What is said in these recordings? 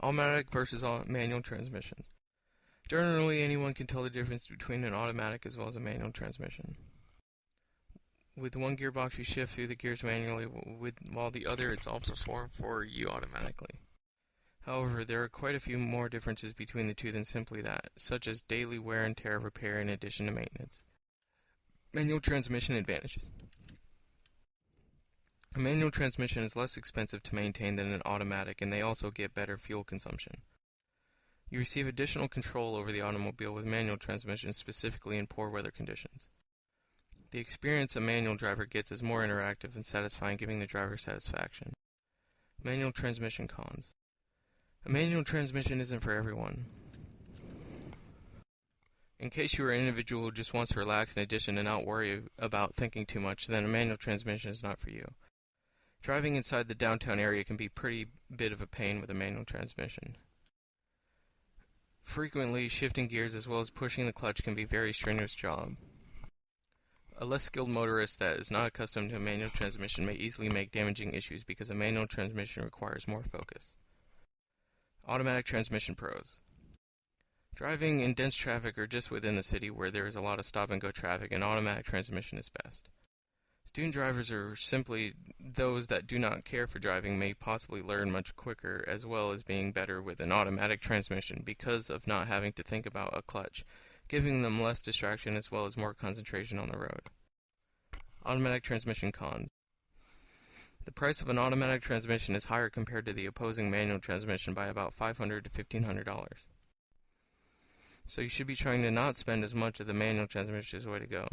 Automatic versus manual transmissions. Generally, anyone can tell the difference between an automatic as well as a manual transmission. With one gearbox, you shift through the gears manually, while the other it's all performed for you automatically. However, there are quite a few more differences between the two than simply that, such as daily wear and tear repair in addition to maintenance. Manual transmission advantages. A manual transmission is less expensive to maintain than an automatic, and they also get better fuel consumption. You receive additional control over the automobile with manual transmissions, specifically in poor weather conditions. The experience a manual driver gets is more interactive and satisfying, giving the driver satisfaction. Manual transmission cons. A manual transmission isn't for everyone. In case you are an individual who just wants to relax in addition and not worry about thinking too much, then a manual transmission is not for you. Driving inside the downtown area can be a pretty bit of a pain with a manual transmission. Frequently, shifting gears as well as pushing the clutch can be a very strenuous job. A less skilled motorist that is not accustomed to a manual transmission may easily make damaging issues because a manual transmission requires more focus. Automatic transmission pros. Driving in dense traffic or just within the city where there is a lot of stop-and-go traffic, an automatic transmission is best. Student drivers, or simply those that do not care for driving, may possibly learn much quicker, as well as being better with an automatic transmission because of not having to think about a clutch, giving them less distraction as well as more concentration on the road. Automatic transmission cons. The price of an automatic transmission is higher compared to the opposing manual transmission by about $500 to $1,500. So you should be trying to not spend as much of the manual transmission as the way to go.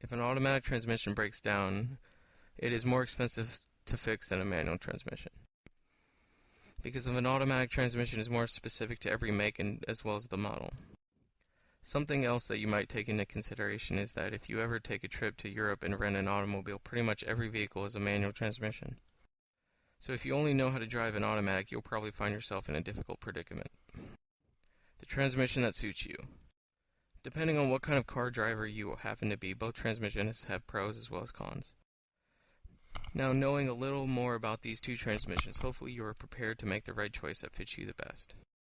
If an automatic transmission breaks down, it is more expensive to fix than a manual transmission. Because an automatic transmission is more specific to every make and as well as the model. Something else that you might take into consideration is that if you ever take a trip to Europe and rent an automobile, pretty much every vehicle is a manual transmission. So if you only know how to drive an automatic, you'll probably find yourself in a difficult predicament. The transmission that suits you. Depending on what kind of car driver you happen to be, both transmissions have pros as well as cons. Now, knowing a little more about these two transmissions, hopefully you are prepared to make the right choice that fits you the best.